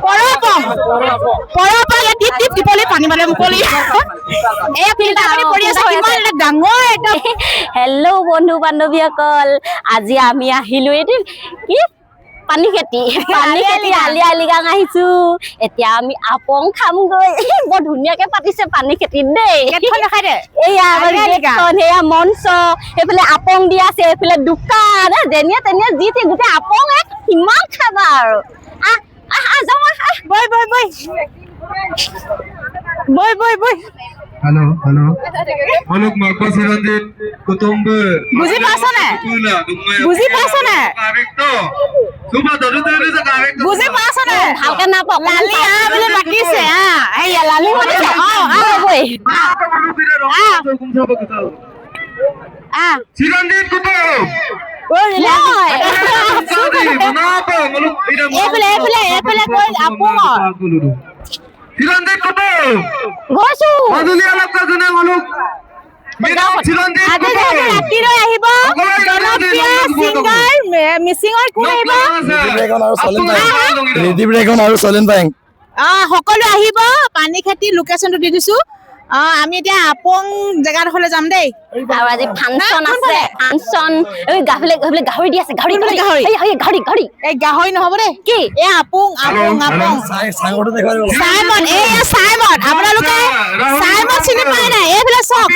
পৰপা টিপ টিপ টিপলি পানী মানে মুকলি এই ফিল্টাৰ পানী পৰি আছে কিমান ডাঙৰ এটা হেল্ল' বন্ধু বান্ধৱীসকল আজি আমি আহিলো এটি কি পানী খেতি আলি আলিগাং আহিছো এতিয়া আমি আপং খামগৈ বৰ ধুনীয়াকে পাতিছে পানী খেতিত দেই এয়া এয়া মঞ্চ সেইফালে আপং দি আছে এইফালে দোকান যেনিয়া তেনিয়া যি তি গোটেই আপং কিমান খাবা আৰু বই Halo. Halo, Marco Sirandit, Kutumbe. বুজি পাইছা নে বুজি পাইছা নে বুজি পাইছা নে ভালকে নাপাও লালি বুলি মাতিছে এইয়া লালি মাতিছে বই Sirandit Kutum. এইফালে কৈ আপঙৰ Sirandit Kutum. গৈছো Madulia Lakka Guna Maluk. Sirandit Kutum. ৰাতিলৈ আহিব জনপ্ৰিয় সিংগাৰ মিচিঙৰ কোন আহিব ৰিদীপ ৰেগন আৰু চলেন বাইং সকলো আহিব পানী খেতি লোকেশ্যনটো দি দিছো আমি এতিয়া আপং জেগাডোখৰলৈ যাম দেই আৰু আজি ফাংচন আছে ফাংচন এই গাহৰি দি আছে গাহৰি এই গাহৰি নহব দেই কি এই আপং চাঙৰটো দেখুৱাই চাইমন চাইমন আপোনালোকে চাইমন চিনি পায় নাই এইফালে চক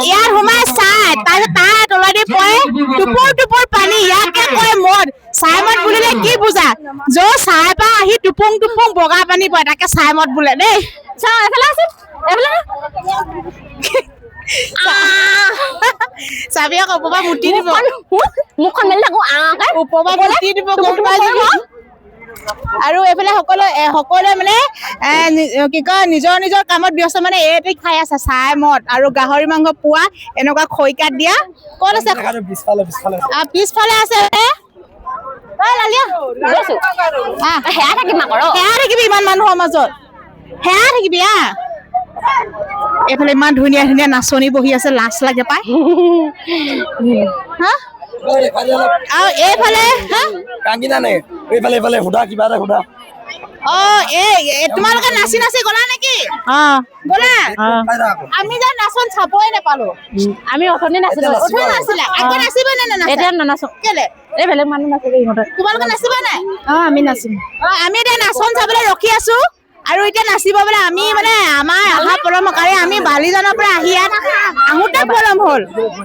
ইয়াত সোমাই চাই তাৰপিছত তাৰ তলেদি পৰে টুপুৰ পানী ইয়াকে কয় মদ চাইমদ বুলিলে কি বুজা য'ত চাই পা আহি টুপুং বগা পানী পৰে তাকে চাইমদ বোলে দেই এইফালে আছে এইফালে চাবি আকৌ ওপৰপা মুটি দিব মুখখন মেলি থাকো ওপৰপা মুটি দিব গম পাই যাবি আৰু এইফালে সকলোৱে মানে কি কয় নিজৰ কামত ব্যস্ত মানে এইটো খাই আছে চাই মদ আৰু গাহৰি মাংস পোৱা এনেকুৱা খৈকাত দিয়া ক'ত আছে পিছফালে আছে সেয়া থাকিম সেয়া থাকিবি ইমান মানুহৰ মাজত সেয়া থাকিবি এইফালে ইমান ধুনীয়া নাচনি বহি আছে লাজ লাগে পাই আৰু এইফালে কাঙ্গিনা নে এইফালে হুদা কিবা এটা হুদা তোমালোকে নাচি গলা নেকি গলা আমি যে নাচন চাবই নাপালো আমি অথনি নাচিলো নাচিলা আকৌ নাচিবা নে এতিয়া নানাচো কেলে এই বেলেগ মানুহ নাচিলে ইহঁতে তোমালোকে নাচিবা নাই আমি নাচিম আমি এতিয়া নাচন চাবলৈ ৰখি আছো আৰু এতিয়া নাচিব বোলে আমি মানে আমাৰ অহা পলম কাৰণে আমি বালিজনৰ পৰা আহি ইয়াত আহোঁতে পলম হ'ল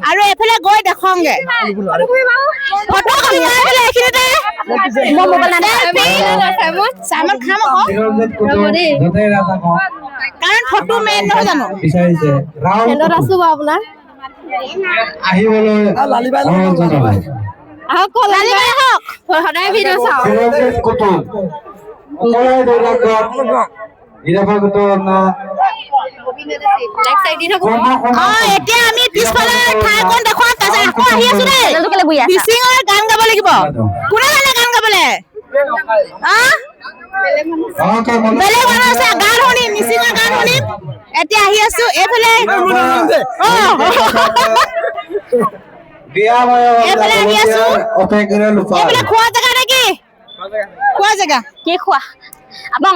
আৰু এইফালে গৈ দেখোংগে ফটো এইখিনিতে চাইমন খাম আকৌ কাৰণ ফটো মেইন নহয় জানো ফেণ্ডত আছো বাৰু আপোনাৰ আহিবলৈ লালিবাই আহক লালিবাই আহক সদায় ভিডিঅ' চাওঁ Kutum. Okolai Dorakat. Irapagoto na. এতিয়া আমি পিছফালে ঠাইখন দেখুৱাম তাৰপিছত আকৌ আহি আছো দেই মিচিঙৰ গান গাব লাগিব কোনে জানে গান গাবলে বেলেগ মানুহ আছে গান শুনিম মিচিঙৰ গান শুনিম এতিয়া আহি আছো এইফালে এইফালে আহি আছো এইফালে খোৱা জেগা নেকি খোৱা জেগা কি খোৱা আপং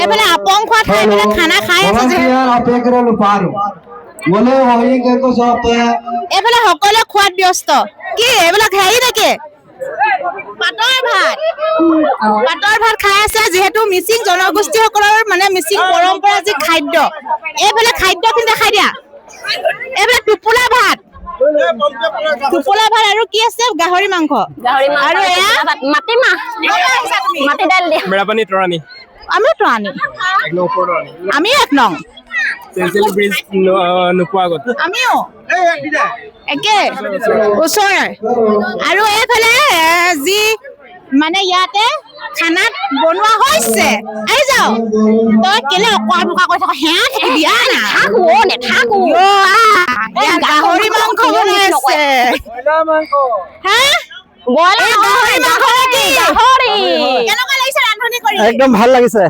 এইফালে আপং খোৱা ঠাই এইফালে খানা খাই আছে এইফালে সকলোৱে খোৱাত ব্যস্ত কি এইবিলাক হেৰি নেকি পাতৰ ভাত খাই আছে যিহেতু মিচিং জনগোষ্ঠীসকলৰ মানে মিচিং পৰম্পৰা যি খাদ্য এইফালে খাদ্যখিনি দেখাই দিয়া এইফালে টোপোলা ভাত আৰু কি আছে গাহৰি মাংস আৰু এয়া মাটিমাহ মাটি দাইল দিয়া মেৰাপানী তৰাণী আমি তৰাণী আমি 1 নং তেলতেলি ব্ৰিজ নোপোৱা আগত আমিও একে ওচৰৰে আৰু এইফালে যি মানে ইয়াতে খানাত বনোৱা হৈছে আহি যাও তই কেলে অকৰা কৈ থাক হেয়া দিয়া না নেথাকো গাহৰি মাংস বনাইছে কেনেকুৱা লাগিছে ৰান্ধনি কৰি একদম ভাল লাগিছে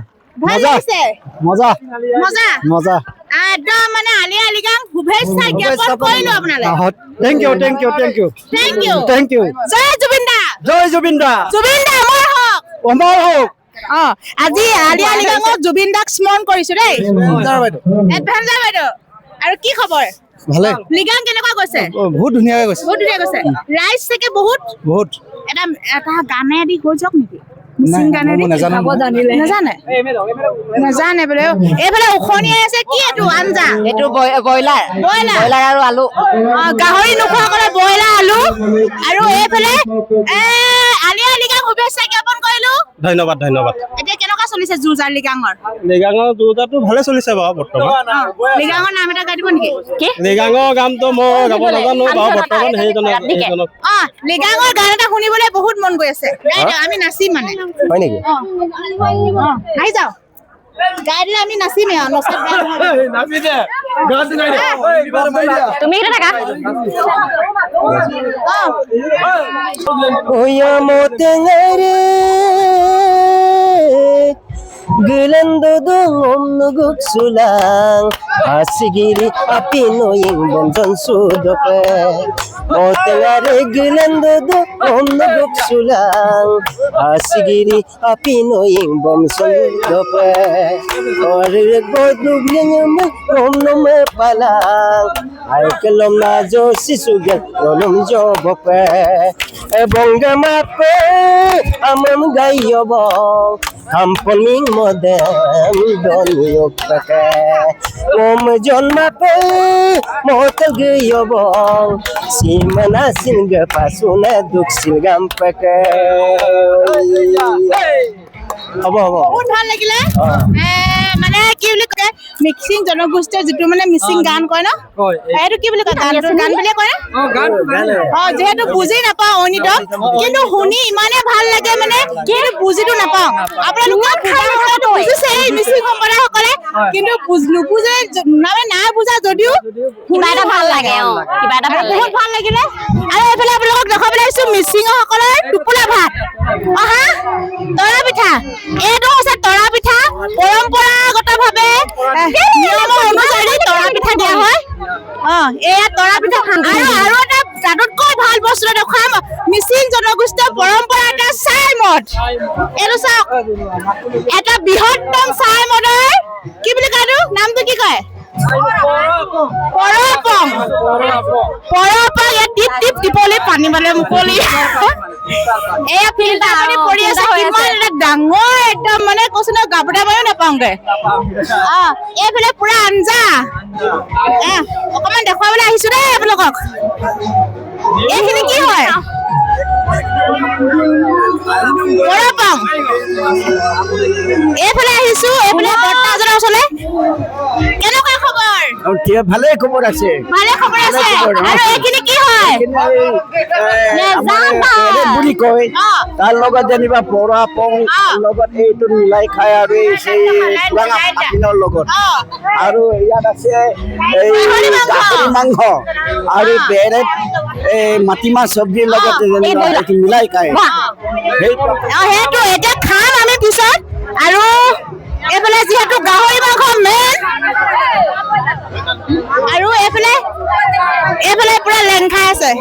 মজা একদম মানে আলি আলিগাং শুভেচ্ছা জ্ঞাপন কৰিলো আপোনালৈ থেংক ইউ জয় জুবিন দা জয় জুবিন দা মই হওক অমৰ হওক অ আজি আলি আই লৃগাঙত জুবিন দাক স্মৰণ কৰিছো দেই এডভেঞ্চাৰ বাইদেউ আৰু কি খবৰ ভালে লৃগাং কেনেকুৱা গৈছে বহুত ধুনীয়াকৈ গৈছে বহুত ধুনীয়া গৈছে ৰাইজ চাগে বহুত বহুত এটা গানেদি গৈ যাওক নেকি মিচিং গানেদি নাজানো নাজানে নাজানে বোলে এইফালে উখনিয়াই আছে কি এইটো আঞ্জা এইটো ব্ৰইলাৰ ব্ৰইলাৰ আৰু আলু গাহৰি নোখোৱাসকলে ব্ৰইলাৰ আলু আৰু এইফালে আলি আই লৃগাং শুভেচ্ছা জ্ঞাপন কৰিলো ধন্যবাদ ধন্যবাদ এতিয়া কেনেকুৱা চলিছে যুঁজাৰ লৃগাঙৰ লৃগাঙৰ যুঁজাটো ভালে চলিছে বাৰু বৰ্তমান লৃগাঙৰ নাম এটা গাই দিব নেকি কি লৃগাঙৰ গানটো মই গাব নাজানো বাৰু বৰ্তমান সেইজনক লৃগাঙৰ গান এটা শুনিবলৈ বহুত মন গৈ আছে গাই দিয়ক, আমি নাচিম মানে হয় নেকি আহি যাও গাই দিলে আমি নাচিমেই আৰু নচাত বেয়া নহয়। তুমি এতিয়া থাকা Oyamotengare Gulando dong nuguk sulang Asigiri apino yung bonjon sudope Otengare gulando dong nuguk sulang Asigiri apino yung bonjon sudope Oririg boy nugling om me palang Ay kalom na jo sisugan olom jo bope Ebonga mape amam gayo bong Kamponing modem donyo pake Om jon mape motel gayo bong Simana singa pasuna duk silgam pake Abo বহুত ভাল লাগিলে মানে কি বুলি কয় mixing জনগোষ্ঠীৰ যিটো মানে মিচিং গান কয় ন এইটো কি বুলি কয় গান বুলিয়ে কয় যিহেতু বুজি নাপাওঁ অনিতক কিন্তু শুনি ইমানে ভাল লাগে মানে কিন্তু বুজিটো নাপাওঁ আপোনালোকে বুজিছে এই মিচিং সম্প্ৰদায়সকলে কিন্তু নুবুজে মানে নাই বুজা যদিও কিবা এটা ভাল লাগে কিবা এটা ভাল বহুত ভাল লাগিলে আৰু এইফালে আপোনালোকক দেখাবলৈ আহিছো মিচিংসকলৰ টোপোলা ভাত অহা তৰা পিঠা এইটো হৈছে তৰা পিঠা পৰম্পৰাগতভাৱে নিয়মৰ অনুসৰি তৰা পিঠা দিয়া হয় এয়া তৰা পিঠা আৰু এটা তাতোতকৈ ভাল বস্তু দেখুৱাম মিচিং জনগোষ্ঠীয় পৰম্পৰা এটা চাই মদ এইটো চাওক এটা বৃহত্তম চাই মদৰ কি বুলি কয় এইটো নামটো কি কয় পৰপং ইয়াত টিপ টিপ টিপলি পানী মানে মুকলি এয়া ফিল্টাৰ পানী পৰি আছে কিমান এটা ডাঙৰ একদম মানে কৈছো ন গাবটা পায়ো নাপাওঁগে এইফালে পুৰা আঞ্জা অকমান দেখুৱাবলৈ আহিছো দেই আপোনালোকক এইখিনি কি হয় পৰপং এইফালে আহিছো এইফালে বৰ্তাজনৰ ওচৰলৈ কেনেকুৱা খবৰ ভালে খবৰ আছে ভালে খবৰ আছে আৰু এইখিনি কি হয় বুলি কয় তাৰ লগত যেনিবা পৰা পং লগত এইটো মিলাই খাই আৰু এই সেই পুৰাণা পাতিনৰ লগত আৰু ইয়াত আছে এই গাহৰি মাংস আৰু বেলেগ এই মাটিমাহ চব্জিৰ লগত যেনিবা এইটো মিলাই খায় সেইটো এতিয়া খাম আমি পিছত আৰু এইফালে যিহেতু গাহৰি মাংস মেইন আৰু এইফালে পুৰা লেং খাই আছে